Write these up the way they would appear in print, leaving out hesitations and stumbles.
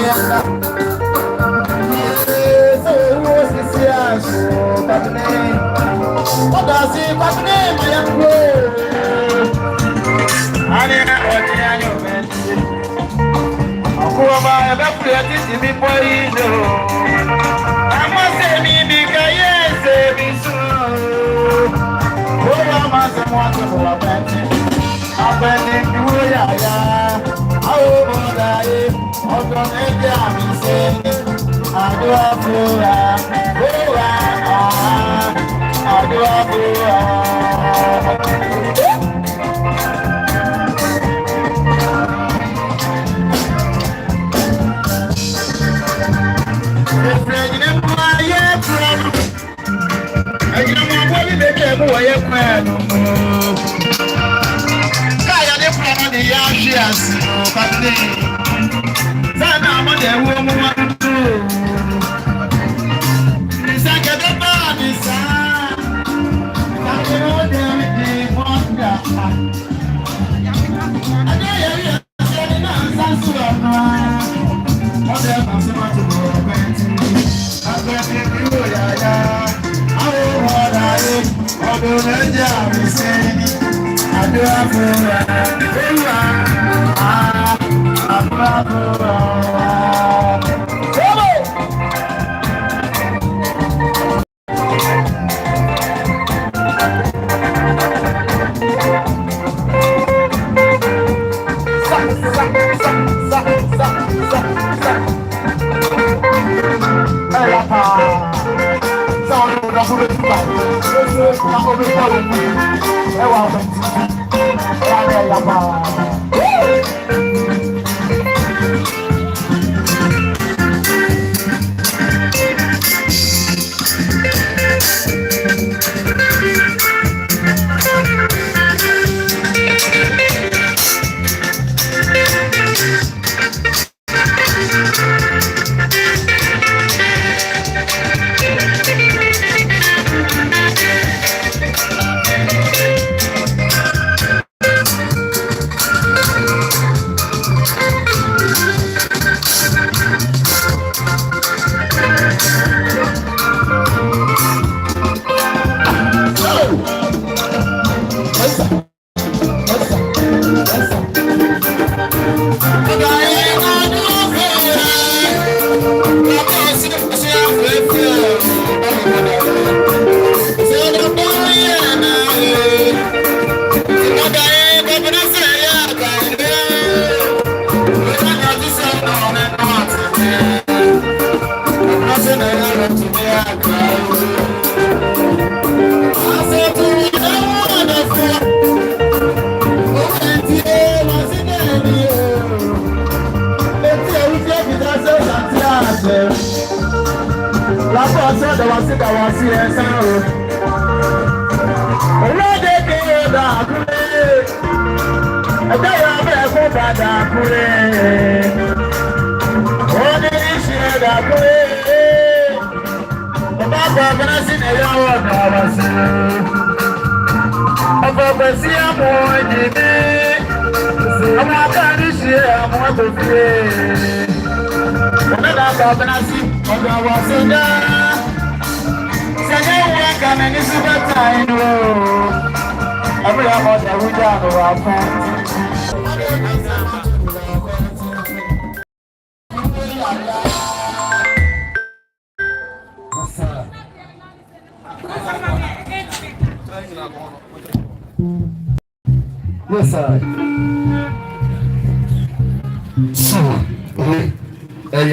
Yes, sir.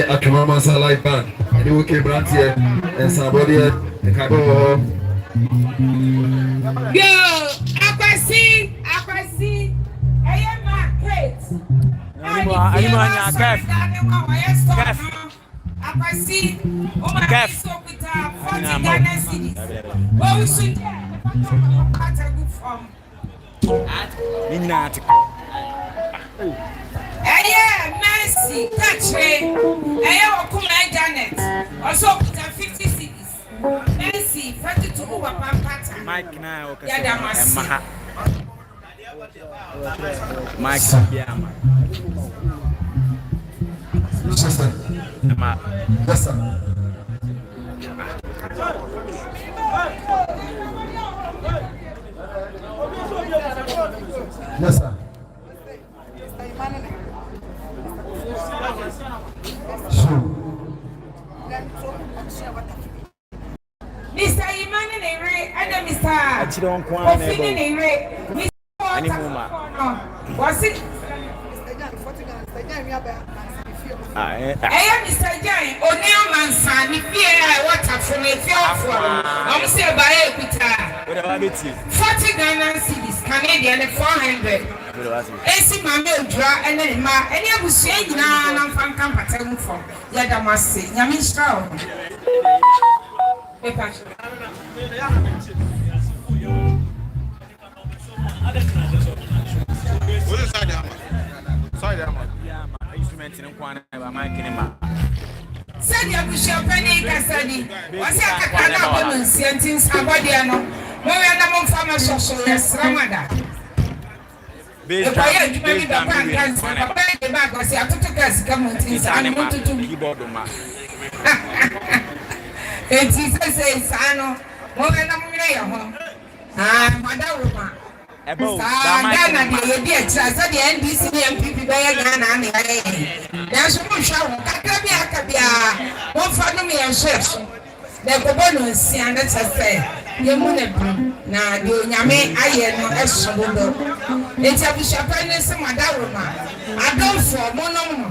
I come on, my life band. And you came right here and somebody the cabo. Yo, I see. I am my kids. Keff. I see. Oh my God, so with 40 Ghana cities. Well, we should from. Mercy, touch me. I am Janet. Also, put 50 cities. Mercy, 42 over Pampata. Mike now, Mike, Yes, sir. Yes, sir. Sure. Mr. Emmanuel and Mr. Was it? Mr. Jai, O'Neill Manson, if you water from a fearful, I'm say by a 40 Ghana cities, Canadian 400. AC Mamma Dra and then Ma, and you will say now I'm from Campatang for Yadamasi, Yamin Straw. Said you wish your penny Cassadi. Was a Kakana woman sentence Abadiano? No, we are not from social, yes, Ramada. The quiet, you may be the bank and the back was a total gas coming to do keyboard. It is a Sano, more than a million. Ah, Madame. Ghana, the NBC and people by Ghana. There's no show. Kakabia, one family and chefs. The bonus, and that's a say. The moon, now the Yame, I am not a solo. It's a bishop and some Madaruma. I don't for mono.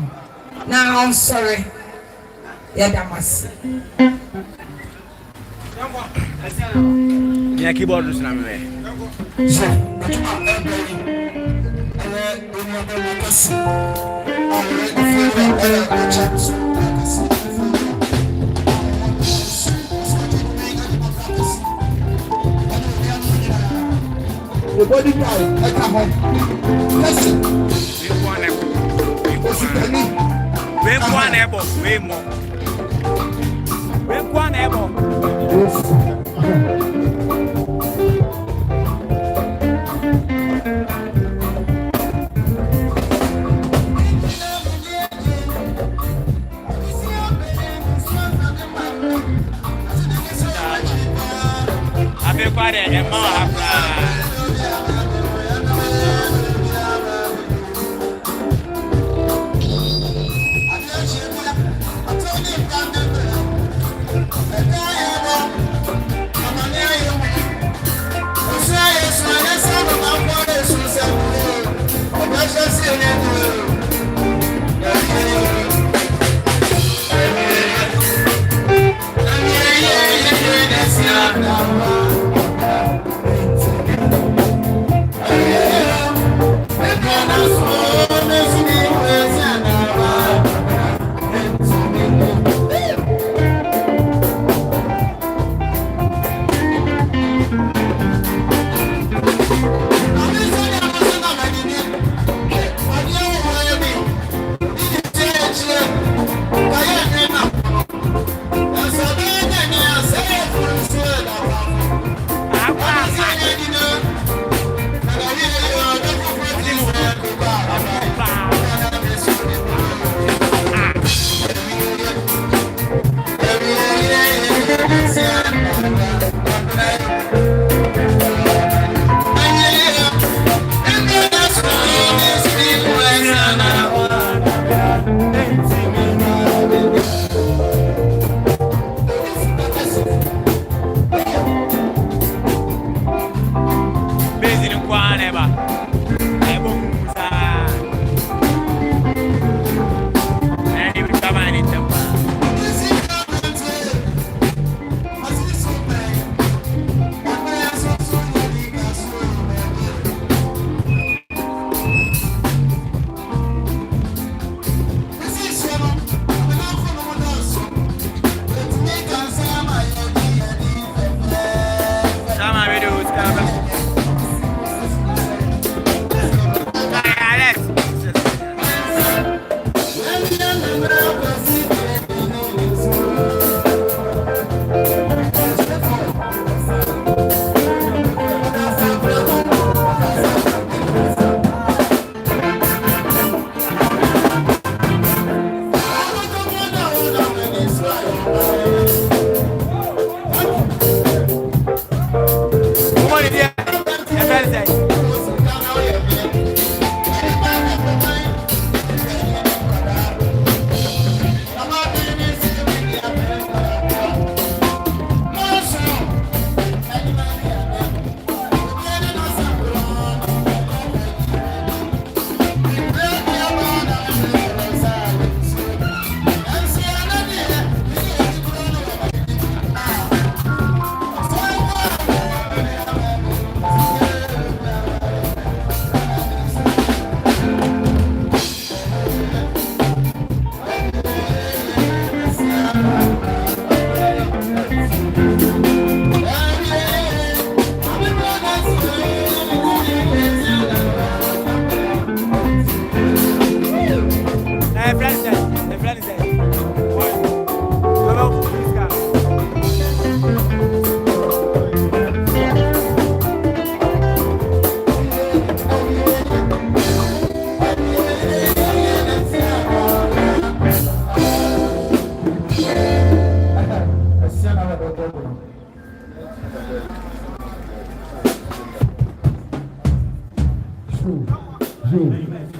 Now I'm sorry. Yadamas. Yeah, keyboard is not me. The body guy, I come home. Listen. Way more.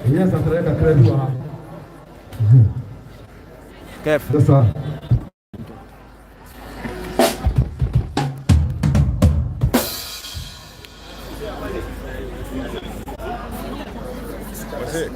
Yes, I'm trying to credit you. Keff. That's all. What's it?